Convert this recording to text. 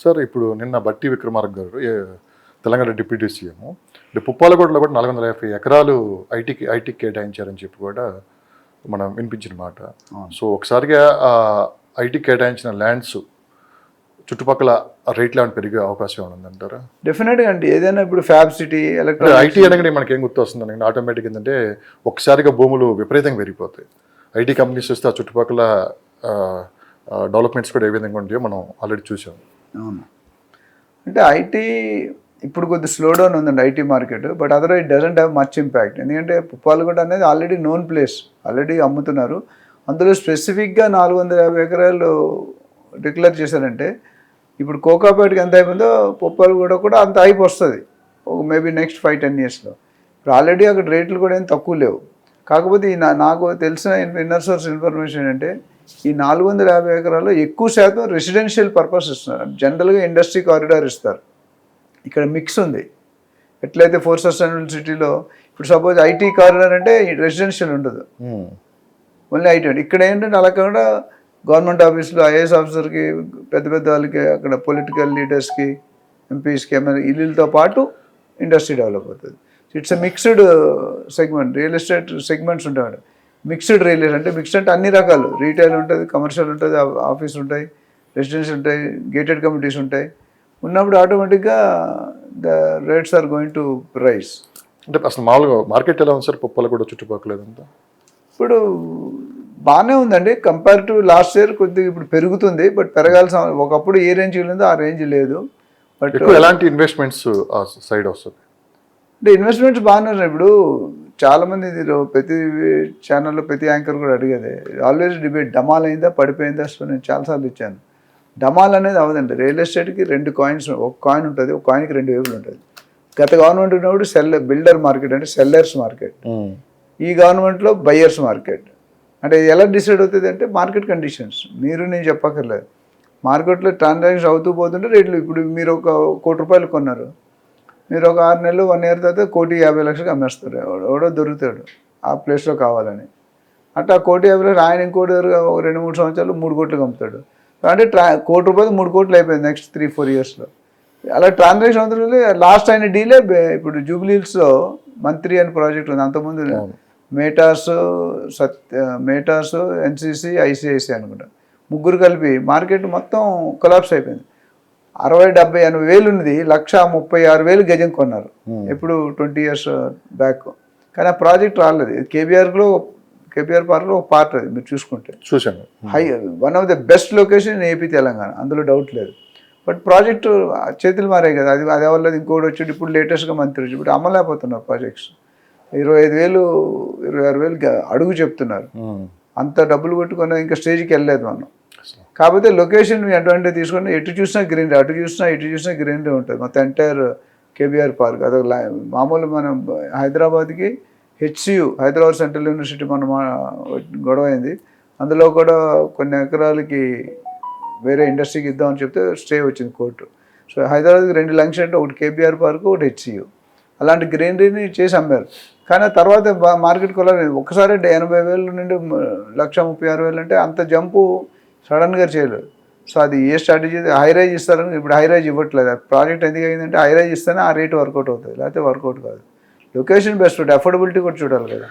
Sir ఇప్పుడు నిన్న బట్టి విక్రమార్క గారు తెలంగాణ డిప్యూటీ సీఎం పుప్పాలగూడలో కూడా 450 ఎకరాలు ఐటీకి కేటాయించారని చెప్పి కూడా మనం వినిపించిన మాట. సో ఒకసారిగా ఐటీ కేటాయించిన ల్యాండ్స్ చుట్టుపక్కల రేట్లు ఏమైనా పెరిగే అవకాశం ఉందంటారా? డెఫినెట్గా అండి. ఏదైనా ఇప్పుడు ఫ్యాబ్ సిటీ ఐటీ అనగానే మనకి ఏం గుర్తు వస్తుందండి, ఆటోమేటిక్ ఏంటంటే ఒకసారిగా భూములు విపరీతంగా పెరిగిపోతాయి. ఐటీ కంపెనీస్ వస్తే ఆ చుట్టుపక్కల డెవలప్మెంట్స్ కూడా ఏ విధంగా ఉంటాయో మనం ఆల్రెడీ చూసాం. అవును, అంటే ఐటీ ఇప్పుడు కొద్ది స్లో డౌన్ ఉందండి IT market. But other it doesn't have much impact. ఎందుకంటే పుప్పాలగూడ అనేది ఆల్రెడీ నోన్ ప్లేస్, ఆల్రెడీ అమ్ముతున్నారు. అందులో స్పెసిఫిక్గా 450 ఎకరాలు డిక్లేర్ చేశారంటే ఇప్పుడు కోకాపేటకి ఎంత అయిపోయిందో పుప్పాలగూడ కూడా అంత అయిపో వస్తుంది మేబీ నెక్స్ట్ 5-10 ఇయర్స్లో. ఇప్పుడు ఆల్రెడీ అక్కడ రేట్లు కూడా ఏం తక్కువ లేవు. కాకపోతే నాకు తెలిసిన ఇన్నర్ సోర్స్ ఇన్ఫర్మేషన్ అంటే ఈ 450 ఎకరాల్లో ఎక్కువ శాతం రెసిడెన్షియల్ పర్పస్ ఇస్తున్నారు. జనరల్గా ఇండస్ట్రీ కారిడార్ ఇస్తారు. ఇక్కడ మిక్స్ ఉంది. ఎట్లయితే 4 సస్టైనబుల్ సిటీలో ఇప్పుడు సపోజ్ ఐటీ కారిడార్ అంటే రెసిడెన్షియల్ ఉండదు, ఓన్లీ ఐటీ. ఇక్కడ ఏంటంటే అలా కాకుండా గవర్నమెంట్ ఆఫీసులో ఐఏఎస్ ఆఫీసర్కి, పెద్ద పెద్ద వాళ్ళకి, అక్కడ పొలిటికల్ లీడర్స్కి, ఎంపీస్కి, ఎమ్మెల్యే ఇల్లులతో పాటు ఇండస్ట్రీ డెవలప్ అవుతుంది. It's a mixed segment. Real estate segments ఉంటాయి. మిక్స్డ్ రియల్ ఎస్టేట్ అంటే మిక్స్డ్ అంటే అన్ని రకాలు, రీటైల్ ఉంటుంది, కమర్షియల్ ఉంటుంది, ఆఫీస్ ఉంటాయి, రెసిడెన్షియల్ ఉంటాయి, గేటెడ్ కమ్యూనిటీస్ ఉంటాయి. ఉన్నప్పుడు ఆటోమేటిక్గా the rates are going to rise. అంటే అసలు మామూలుగా మార్కెట్ ఎలా ఉంది సార్ పుప్పాలగూడ చుట్టుపక్కల? ఇప్పుడు బాగానే ఉందండి. కంపేర్ టు లాస్ట్ ఇయర్ కొద్దిగా ఇప్పుడు పెరుగుతుంది. బట్ పెరగాల్సిన, ఒకప్పుడు ఏ రేంజ్ ఉందో ఆ రేంజ్ లేదు. బట్ ఎలాంటి ఇన్వెస్ట్మెంట్స్ సైడ్ వస్తుంది అంటే ఇన్వెస్ట్మెంట్స్ బాగానే ఉన్నాయి. ఇప్పుడు చాలామంది ప్రతి ఛానల్లో ప్రతి యాంకర్ కూడా అడిగేది ఆల్వేస్ డిబేట్, డమాల్ అయిందా పడిపోయిందా. సో నేను చాలాసార్లు ఇచ్చాను, డమాల్ అనేది అవదండి. రియల్ ఎస్టేట్కి 2 కాయిన్స్, ఒక కాయిన్ ఉంటుంది, ఒక కాయిన్కి 2 వేపులు ఉంటుంది. గత గవర్నమెంట్ ఉన్నప్పుడు బిల్డర్ మార్కెట్ అంటే సెల్లర్స్ మార్కెట్, ఈ గవర్నమెంట్లో బయ్యర్స్ మార్కెట్. అంటే ఎలా డిసైడ్ అవుతుంది అంటే మార్కెట్ కండిషన్స్, మీరు నేను చెప్పక్కర్లేదు. మార్కెట్లో ట్రాన్సాక్షన్ అవుతూ పోతుంటే రేట్లు, ఇప్పుడు మీరు ఒక ₹1,00,00,000 కొన్నారు, మీరు ఒక 6 నెలలు 1 ఇయర్ తర్వాత 1,50,00,000 అమ్మేస్తారు. ఎవడో దొరుకుతాడు ఆ ప్లేస్లో కావాలని. అట్లా 1,50,00,000 ఆయన ఇంకోటి 2-3 సంవత్సరాలు 3 కోట్లకు అమ్ముతాడు. అంటే ₹1,00,00,000 3 కోట్లు అయిపోయింది నెక్స్ట్ 3-4 ఇయర్స్లో. అలా ట్రాన్సాక్షన్ అవుతుంది. లాస్ట్ అయిన డీలే ఇప్పుడు జూబ్లీహిల్స్లో మంత్రి అని ప్రాజెక్ట్ ఉంది. అంతకుముందు మేటాస్, ఎన్సీసీ, ఐసిఐసి అనుకుంటా, ముగ్గురు కలిపి మార్కెట్ మొత్తం కొలాప్స్ అయిపోయింది. 60-70-80 వేలు ఉన్నది 1,36,000 గజం కొన్నారు ఎప్పుడు 20 ఇయర్స్ బ్యాక్. కానీ ఆ ప్రాజెక్ట్ రాలేదు. కేబీఆర్ పార్క్లో ఒక పార్ట్, అది మీరు చూసుకుంటే చూసాను. One of the best location in AP Telangana, అందులో డౌట్ లేదు. బట్ ప్రాజెక్టు చేతులు మారాయి కదా, అది వల్ల ఇంకోటి వచ్చి ఇప్పుడు లేటెస్ట్గా మంత్రి వచ్చి ఇప్పుడు అమ్మలేకపోతున్నారు ప్రాజెక్ట్స్. 25,000, 26,000 అడుగు చెప్తున్నారు. అంత డబ్బులు పెట్టుకున్న ఇంకా స్టేజ్కి వెళ్ళలేదు మనం. కాకపోతే లొకేషన్ అడ్వాంటేజ్ తీసుకుని ఎటు చూసినా గ్రీనరీ, అటు చూసినా ఇటు చూసినా గ్రీనరీ ఉంటుంది మొత్తం ఎంటైర్ కేబీఆర్ పార్క్. అదొక మామూలు మనం హైదరాబాద్కి హెచ్సియు, హైదరాబాద్ సెంట్రల్ యూనివర్సిటీ మనం గొడవ అయింది. అందులో కూడా కొన్ని ఎకరాలకి వేరే ఇండస్ట్రీకి ఇద్దామని చెప్తే స్టే వచ్చింది కోర్టు. సో హైదరాబాద్కి 2 లంక్స్ అంటే ఒకటి కేబీఆర్ పార్క్, ఒకటి హెచ్సియు. అలాంటి గ్రీనరీని చేసి అమ్మారు. కానీ తర్వాత మార్కెట్ కొలాలి. ఒక్కసారి 80,000 నుండి 1,36,000 అంటే అంత జంపు సడన్గా చేయలేదు. సో అది ఏ స్ట్రాటజీ, హైరైజ్ ఇస్తారని. ఇప్పుడు హైరైజ్ ఇవ్వట్లేదు. ప్రాజెక్ట్ ఎందుకు అయిందంటే హైరైజ్ ఇస్తేనే ఆ రేటు వర్కౌట్ అవుతుంది, లేకపోతే వర్కౌట్ కాదు. లొకేషన్ బెస్ట్, అఫోర్డబిలిటీ కూడా చూడాలి కదా.